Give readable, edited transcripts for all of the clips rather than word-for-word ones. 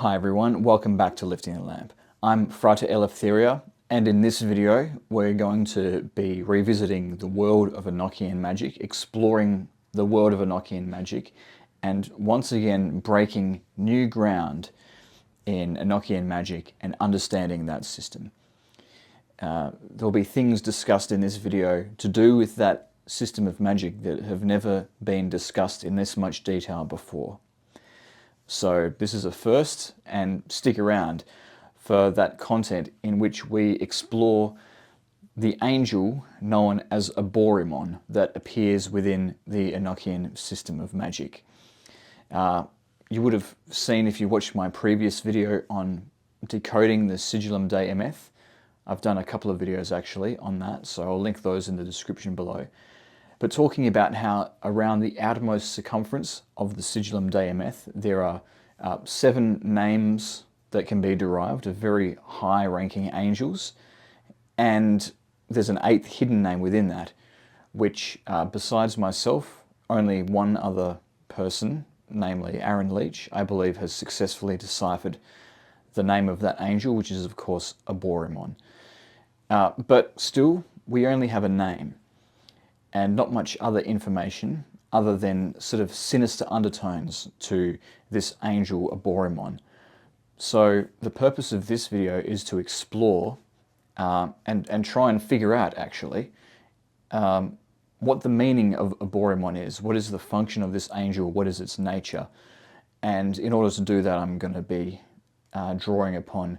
Hi everyone, welcome back to Lifting the Lamp. I'm Frater Eleftheria, and in this video we're going to be revisiting the world of Enochian magic, exploring the world of Enochian magic, and once again breaking new ground in Enochian magic and understanding that system. There'll be things discussed in this video to do with that system of magic that have never been discussed in this much detail before. So this is a first, and stick around for that content in which we explore the angel known as Aborymon that appears within the Enochian system of magic. You would have seen, if you watched my previous video on decoding the Sigillum Dei Emeth, I've done a couple of videos actually on that, so I'll link those in the description below. But talking about how around the outermost circumference of the Sigillum Dei Emeth, there are 7 names that can be derived of very high-ranking angels, and there's an 8th hidden name within that, which, besides myself, only one other person, namely Aaron Leach, I believe has successfully deciphered the name of that angel, which is of course Aborymon. But still, we only have a name, and not much other information other than sort of sinister undertones to this angel Aborymon. So the purpose of this video is to explore and try and figure out actually what the meaning of Aborymon is, what is the function of this angel, what is its nature. And in order to do that, I'm going to be drawing upon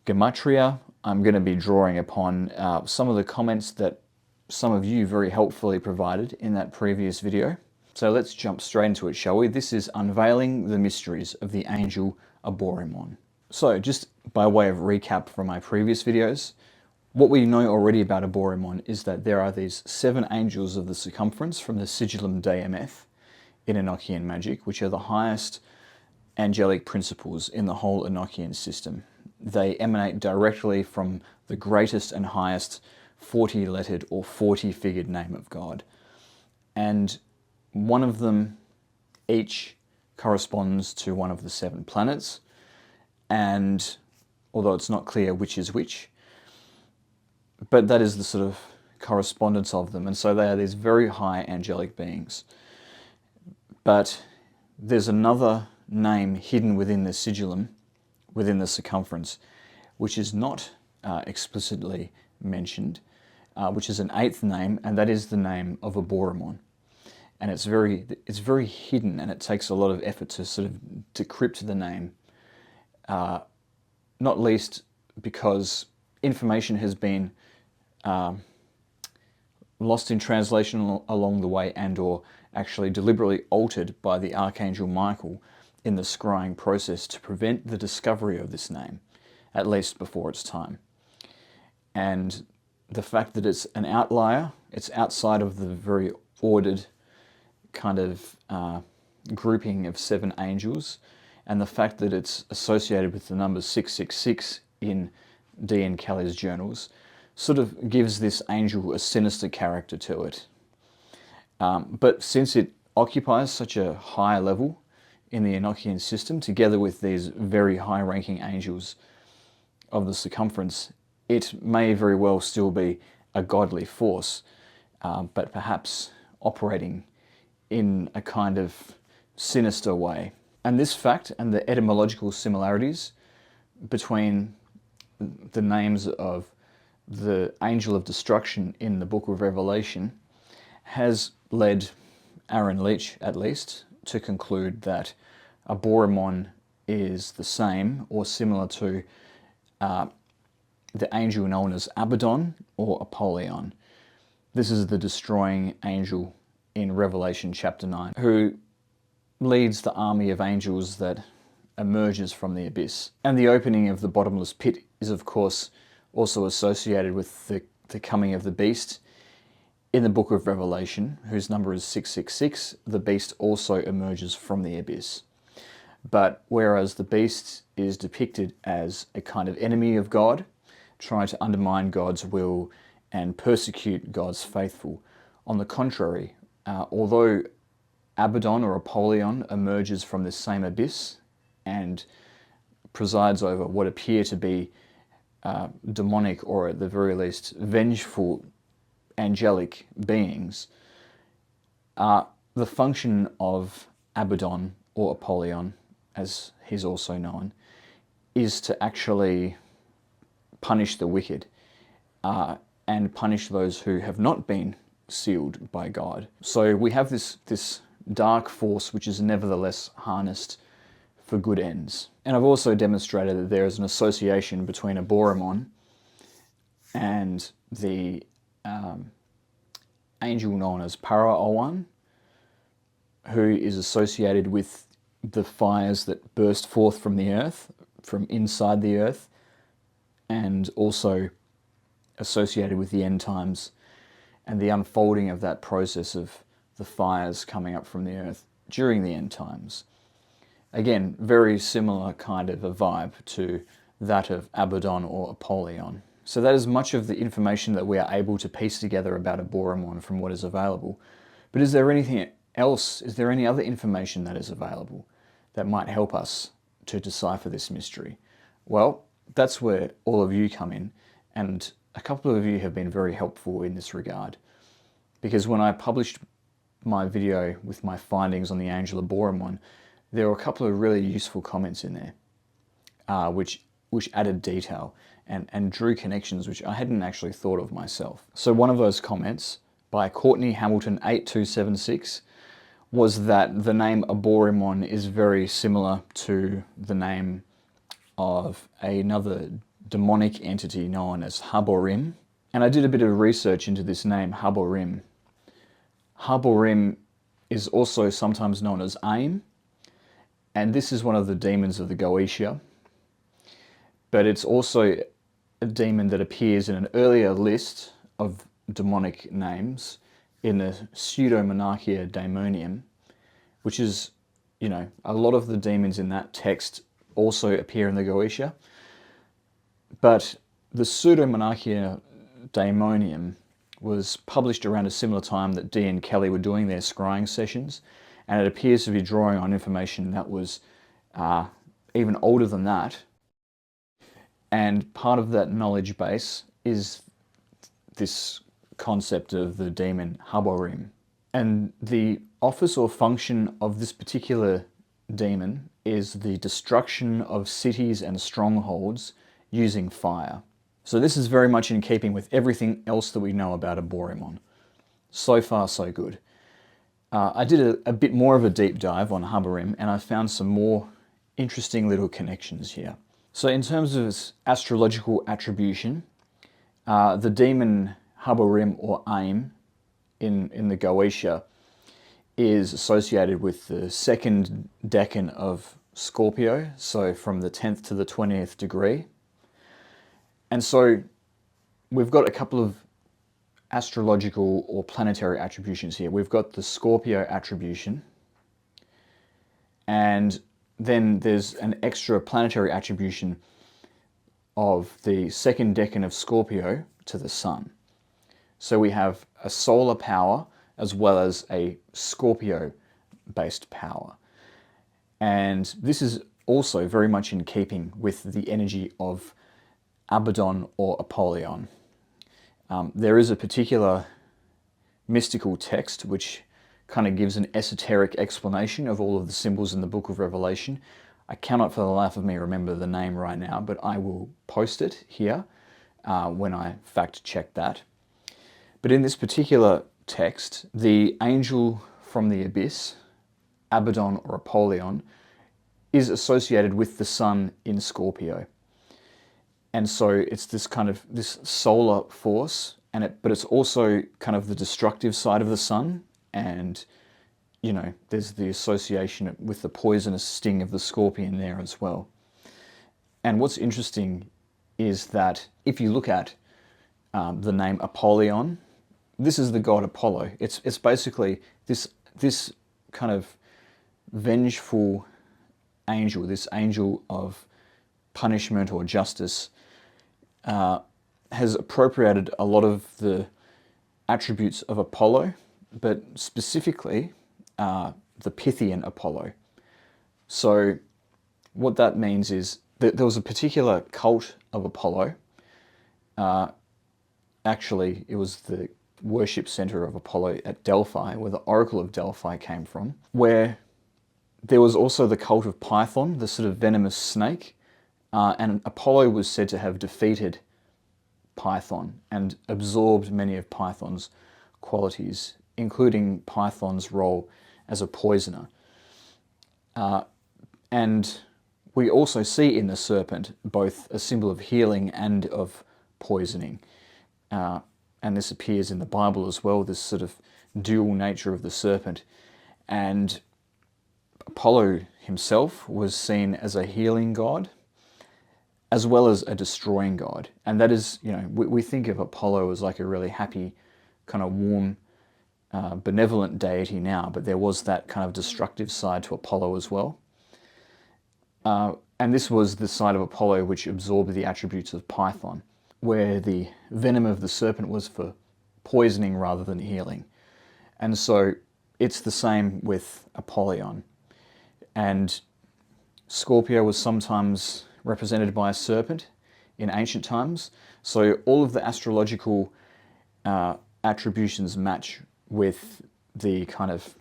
Gematria. I'm going to be drawing upon some of the comments that some of you very helpfully provided in that previous video. So let's jump straight into it, shall we? This is Unveiling the Mysteries of the Angel Aborymon. So just by way of recap from my previous videos, what we know already about Aborymon is that there are these 7 angels of the circumference from the Sigillum Dei Emeth in Enochian magic, which are the highest angelic principles in the whole Enochian system. They emanate directly from the greatest and highest 40-lettered or 40-figured name of God. And one of them each corresponds to one of the 7 planets, and although it's not clear which is which, but that is the sort of correspondence of them, and so they are these very high angelic beings. But there's another name hidden within the sigillum, within the circumference, which is not explicitly mentioned, which is an 8th name, and that is the name of Aborymon. And it's very hidden, and it takes a lot of effort to sort of decrypt the name, not least because information has been lost in translation along the way, and or actually deliberately altered by the Archangel Michael in the scrying process to prevent the discovery of this name, at least before its time. And the fact that it's an outlier, it's outside of the very ordered kind of grouping of 7 angels, and the fact that it's associated with the number 666 in D.N. Kelly's journals sort of gives this angel a sinister character to it. But since it occupies such a high level in the Enochian system, together with these very high-ranking angels of the circumference, it may very well still be a godly force, but perhaps operating in a kind of sinister way. And this fact and the etymological similarities between the names of the angel of destruction in the book of Revelation has led Aaron Leach, at least, to conclude that Aborymon is the same or similar to the angel known as Abaddon or Apollyon. This is the destroying angel in Revelation chapter 9, who leads the army of angels that emerges from the abyss. And the opening of the bottomless pit is of course also associated with the coming of the beast in the book of Revelation, whose number is 666. The beast also emerges from the abyss. But whereas the beast is depicted as a kind of enemy of God, trying to undermine God's will and persecute God's faithful, on the contrary, although Abaddon or Apollyon emerges from this same abyss and presides over what appear to be demonic, or at the very least vengeful angelic beings, the function of Abaddon, or Apollyon as he's also known, is to actually punish the wicked and punish those who have not been sealed by God. So we have this dark force which is nevertheless harnessed for good ends. And I've also demonstrated that there is an association between Aborymon and the angel known as Apollyon, who is associated with the fires that burst forth from the earth, from inside the earth, and also associated with the end times and the unfolding of that process of the fires coming up from the earth during the end times. Again, very similar kind of a vibe to that of Abaddon or Apollyon. So that is much of the information that we are able to piece together about Aborymon from what is available. But is there anything else? Is there any other information that is available that might help us to decipher this mystery? Well, that's where all of you come in, and a couple of you have been very helpful in this regard. Because when I published my video with my findings on the angel Aborymon, there were a couple of really useful comments in there, which added detail and drew connections which I hadn't actually thought of myself. So one of those comments, by Courtney Hamilton 8276, was that the name Aborymon is very similar to the name of another demonic entity known as Aborym. And I did a bit of research into this name, Aborym. Aborym is also sometimes known as Aim, and this is one of the demons of the Goetia. But it's also a demon that appears in an earlier list of demonic names in the Pseudo-Monarchia Daemonium, which is, you know, a lot of the demons in that text also appear in the Goetia. But the Pseudo-Monarchia Daemonium was published around a similar time that Dee and Kelly were doing their scrying sessions, and it appears to be drawing on information that was even older than that. And part of that knowledge base is this concept of the demon Aborym. And the office or function of this particular demon is the destruction of cities and strongholds using fire. So this is very much in keeping with everything else that we know about Aborymon. So far, so good. I did a bit more of a deep dive on Aborym, and I found some more interesting little connections here. So in terms of its astrological attribution, the demon Aborym, or Aim, in the Goetia is associated with the second decan of Scorpio, so from the 10th to the 20th degree. And so we've got a couple of astrological or planetary attributions here. We've got the Scorpio attribution, and then there's an extra planetary attribution of the second decan of Scorpio to the Sun. So we have a solar power as well as a Scorpio-based power. And this is also very much in keeping with the energy of Abaddon or Apollyon. There is a particular mystical text which kind of gives an esoteric explanation of all of the symbols in the Book of Revelation. I cannot for the life of me remember the name right now, but I will post it here when I fact check that. But in this particular text, the angel from the abyss, Abaddon or Apollyon, is associated with the Sun in Scorpio. And so it's this kind of this solar force, but it's also kind of the destructive side of the Sun. And, you know, there's the association with the poisonous sting of the scorpion there as well. And what's interesting is that if you look at the name Apollyon, this is the god Apollo. It's basically this kind of vengeful angel, this angel of punishment or justice, has appropriated a lot of the attributes of Apollo, but specifically the Pythian Apollo. So what that means is that there was a particular cult of Apollo. Actually, it was the worship center of Apollo at Delphi, where the Oracle of Delphi came from, where there was also the cult of Python, the sort of venomous snake, and Apollo was said to have defeated Python and absorbed many of Python's qualities, including Python's role as a poisoner. And we also see in the serpent both a symbol of healing and of poisoning. And this appears in the Bible as well, this sort of dual nature of the serpent. And Apollo himself was seen as a healing god, as well as a destroying god. And that is, we think of Apollo as like a really happy, kind of warm, benevolent deity now, but there was that kind of destructive side to Apollo as well. And this was the side of Apollo which absorbed the attributes of Python, where the venom of the serpent was for poisoning rather than healing. And so it's the same with Apollyon. And Scorpio was sometimes represented by a serpent in ancient times. So all of the astrological attributions match with the kind of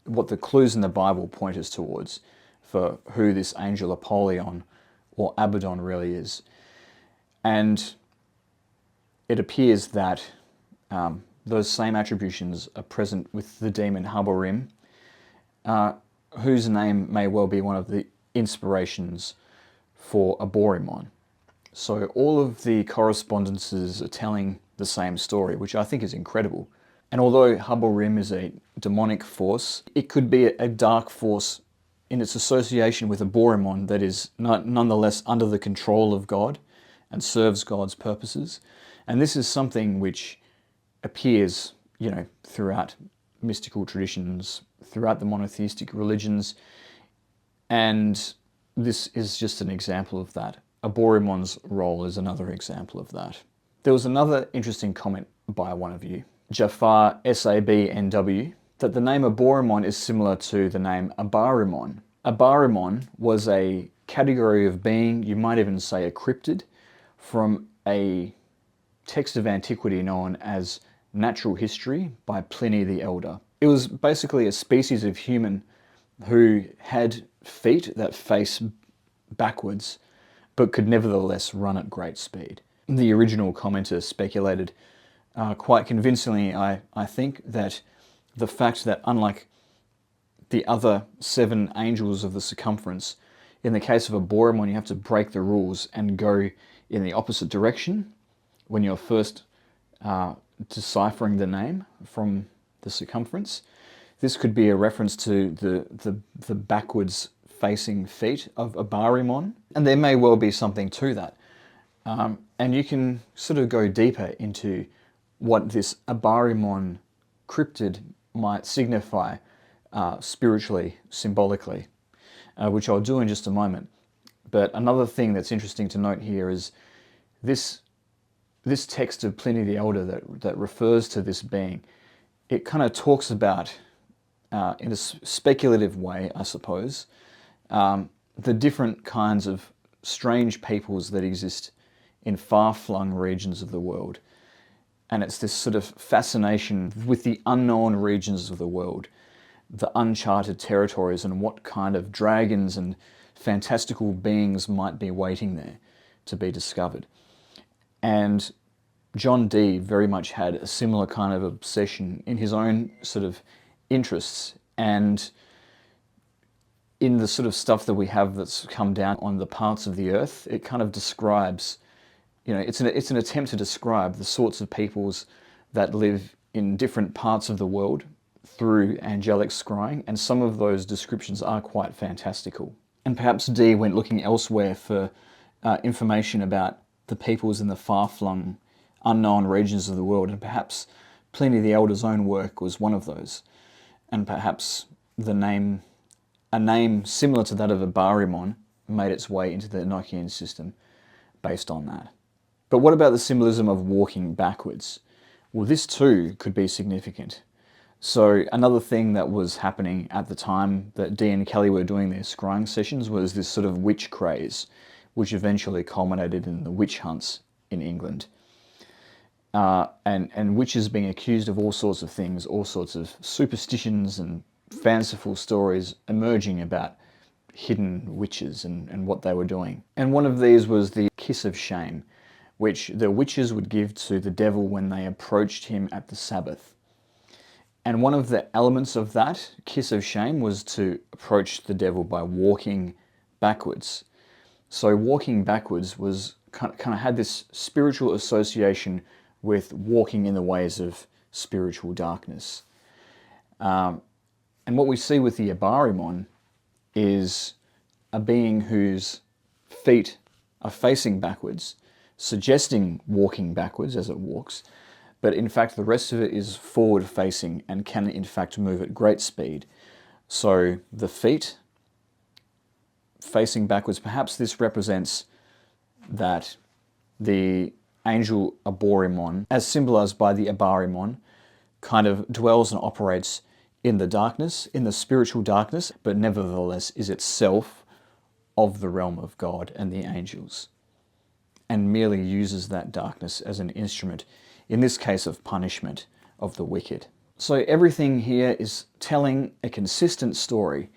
what the clues in the Bible point us towards for who this angel Apollyon or Abaddon really is. And it appears that those same attributions are present with the demon Aborymon, whose name may well be one of the inspirations for Aborymon. So all of the correspondences are telling the same story, which I think is incredible. And although Aborymon is a demonic force, it could be a dark force in its association with Aborymon that is nonetheless under the control of God and serves God's purposes. And this is something which appears, throughout mystical traditions, throughout the monotheistic religions, and this is just an example of that. Aborymon's role is another example of that. There was another interesting comment by one of you, Jafar SABNW, that the name Aborymon is similar to the name Abarimon. Abarimon was a category of being, you might even say a cryptid, from a text of antiquity known as Natural History by Pliny the Elder. It was basically a species of human who had feet that face backwards, but could nevertheless run at great speed. The original commenter speculated quite convincingly, I think, that the fact that unlike the other 7 angels of the circumference, in the case of Aborymon, you have to break the rules and go in the opposite direction when you're first deciphering the name from the circumference. This could be a reference to the backwards facing feet of Abarimon, and there may well be something to that. And you can sort of go deeper into what this Abarimon cryptid might signify spiritually, symbolically, which I'll do in just a moment. But another thing that's interesting to note here is this text of Pliny the Elder that refers to this being. It kind of talks about, in a speculative way, I suppose, the different kinds of strange peoples that exist in far-flung regions of the world. And it's this sort of fascination with the unknown regions of the world, the uncharted territories, and what kind of dragons and fantastical beings might be waiting there to be discovered. And John Dee very much had a similar kind of obsession in his own sort of interests, and in the sort of stuff that we have that's come down on the parts of the earth, it kind of describes, it's an attempt to describe the sorts of peoples that live in different parts of the world through angelic scrying, and some of those descriptions are quite fantastical. And perhaps Dee went looking elsewhere for information about the peoples in the far-flung, unknown regions of the world, and perhaps Pliny the Elder's own work was one of those. And perhaps a name similar to that of Abarimon made its way into the Enochian system based on that. But what about the symbolism of walking backwards? Well, this too could be significant. So another thing that was happening at the time that Dee and Kelly were doing their scrying sessions was this sort of witch craze, which eventually culminated in the witch hunts in England. And witches being accused of all sorts of things, all sorts of superstitions and fanciful stories emerging about hidden witches and what they were doing. And one of these was the kiss of shame, which the witches would give to the devil when they approached him at the Sabbath. And one of the elements of that kiss of shame was to approach the devil by walking backwards. So walking backwards was kind of had this spiritual association with walking in the ways of spiritual darkness. And what we see with the Abarimon is a being whose feet are facing backwards, suggesting walking backwards as it walks, but in fact the rest of it is forward facing and can in fact move at great speed. So the feet facing backwards, perhaps this represents that the angel Aborymon, as symbolized by the Abarimon, kind of dwells and operates in the darkness, in the spiritual darkness, but nevertheless is itself of the realm of God and the angels, and merely uses that darkness as an instrument, in this case of punishment of the wicked. So everything here is telling a consistent story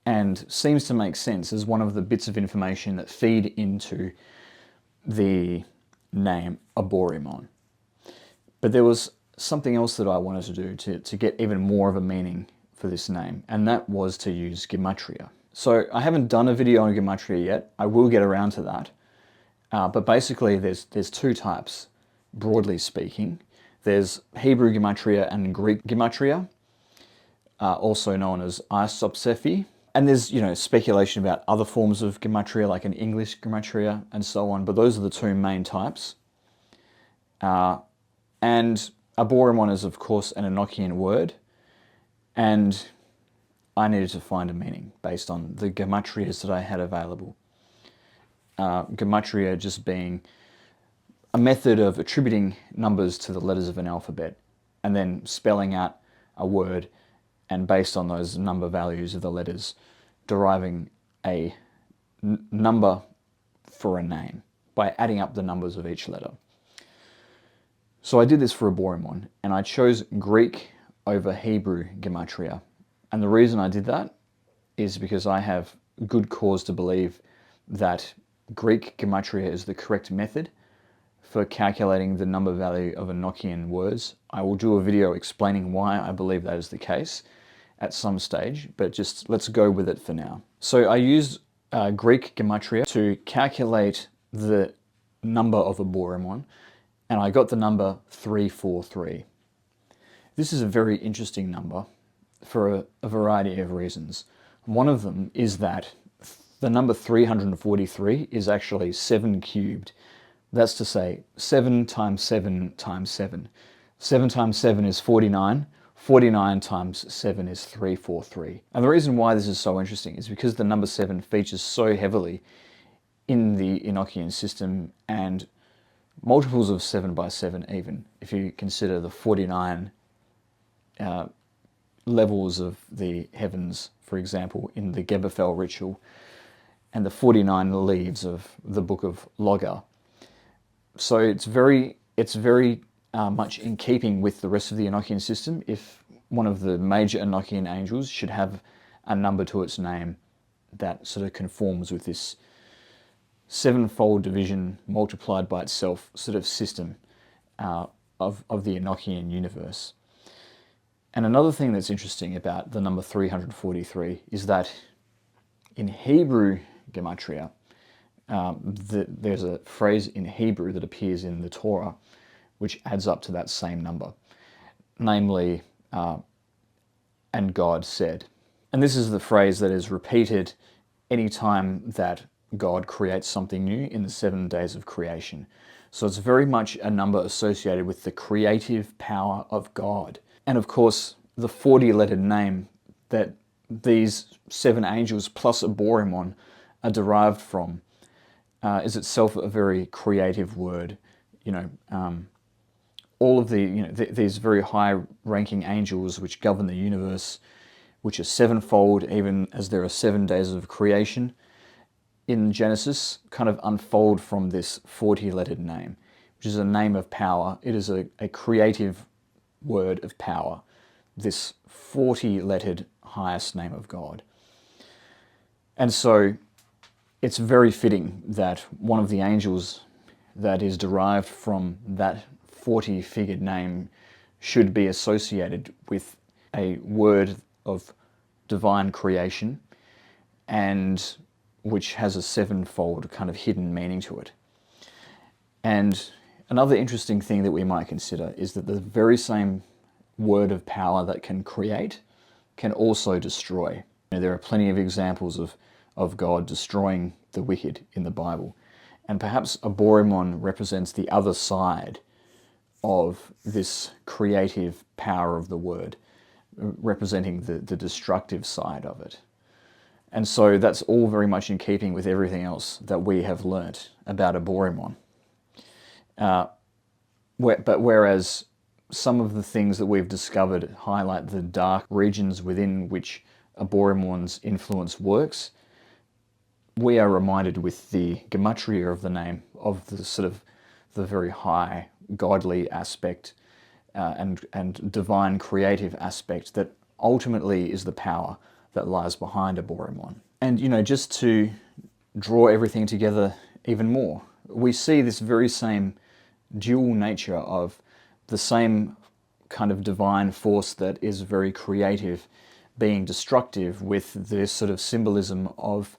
and seems to make sense as one of the bits of information that feed into the name Aborymon. But there was something else that I wanted to do to get even more of a meaning for this name, and that was to use Gematria. So I haven't done a video on Gematria yet. I will get around to that. But basically there's two types, broadly speaking. There's Hebrew Gematria and Greek Gematria, also known as isopsephy. And there's, speculation about other forms of Gematria, like an English Gematria and so on, but those are the two main types. And Aborymon is, of course, an Enochian word, and I needed to find a meaning based on the Gematrias that I had available. Gematria just being a method of attributing numbers to the letters of an alphabet and then spelling out a word, and based on those number values of the letters, deriving a number for a name by adding up the numbers of each letter. So I did this for Aborymon, and I chose Greek over Hebrew Gematria. And the reason I did that is because I have good cause to believe that Greek Gematria is the correct method for calculating the number value of Enochian words. I will do a video explaining why I believe that is the case at some stage, but just let's go with it for now. So I used Greek Gematria to calculate the number of Aborymon, and I got the number 343. This is a very interesting number for a variety of reasons. One of them is that the number 343 is actually 7 cubed. That's to say 7 times 7 times 7. 7 times 7 is 49. 49 times 7 is 343. And the reason why this is so interesting is because the number 7 features so heavily in the Enochian system, and multiples of 7 by 7 even, if you consider the 49 levels of the heavens, for example, in the Gebethel ritual, and the 49 leaves of the book of Logger. So it's very much in keeping with the rest of the Enochian system if one of the major Enochian angels should have a number to its name that sort of conforms with this sevenfold division multiplied by itself sort of system of the Enochian universe. And another thing that's interesting about the number 343 is that in Hebrew Gematria, there's a phrase in Hebrew that appears in the Torah which adds up to that same number, namely, and God said. And this is the phrase that is repeated any time that God creates something new in the 7 days of creation. So it's very much a number associated with the creative power of God. And of course, the 40-lettered name that these 7 angels plus Aborymon are derived from is itself a very creative word. all of the, these very high-ranking angels which govern the universe, which are sevenfold, even as there are 7 days of creation in Genesis, kind of unfold from this 40-lettered name, which is a name of power. It is a creative word of power, this 40-lettered highest name of God. And so it's very fitting that one of the angels that is derived from that 40-figured name should be associated with a word of divine creation, and which has a sevenfold kind of hidden meaning to it. And another interesting thing that we might consider is that the very same word of power that can create can also destroy. There are plenty of examples of God destroying the wicked in the Bible. And perhaps Aborymon represents the other side of this creative power of the word, representing the destructive side of it. And so that's all very much in keeping with everything else that we have learnt about Aborymon. But whereas some of the things that we've discovered highlight the dark regions within which Aborymon's influence works, we are reminded with the Gematria of the name of the sort of the very high godly aspect and divine creative aspect that ultimately is the power that lies behind Aborymon. And just to draw everything together even more, we see this very same dual nature of the same kind of divine force that is very creative being destructive, with this sort of symbolism of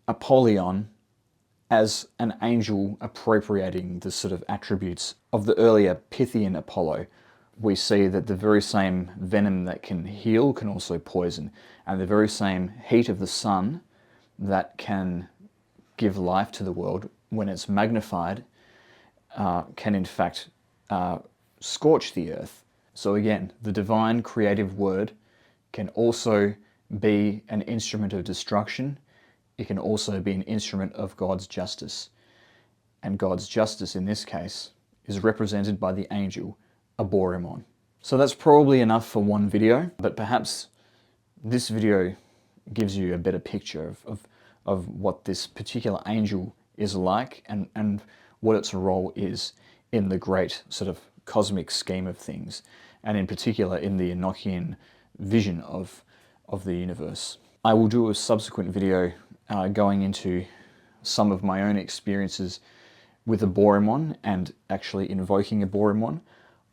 Apollyon as an angel appropriating the sort of attributes of the earlier Pythian Apollo. We see that the very same venom that can heal can also poison, and the very same heat of the sun that can give life to the world, when it's magnified, can in fact scorch the earth. So again, the divine creative word can also be an instrument of destruction. It can also be an instrument of God's justice. And God's justice in this case is represented by the angel Aborymon. So that's probably enough for one video, but perhaps this video gives you a better picture of what this particular angel is like, and what its role is in the great sort of cosmic scheme of things, and in particular in the Enochian vision of the universe. I will do a subsequent video going into some of my own experiences with Aborymon and actually invoking Aborymon.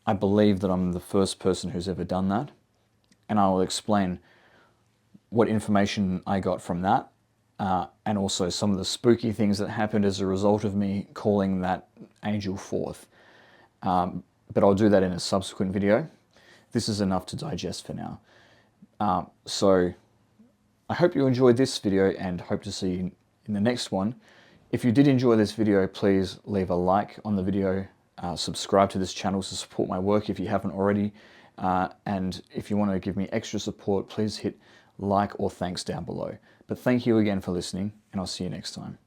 I believe that I'm the first person who's ever done that, and I will explain what information I got from that, and also some of the spooky things that happened as a result of me calling that angel forth. But I'll do that in a subsequent video. This is enough to digest for now. So I hope you enjoyed this video, and hope to see you in the next one. If you did enjoy this video, please leave a like on the video, subscribe to this channel to support my work if you haven't already, and if you want to give me extra support, please hit like or thanks down below. But thank you again for listening, and I'll see you next time.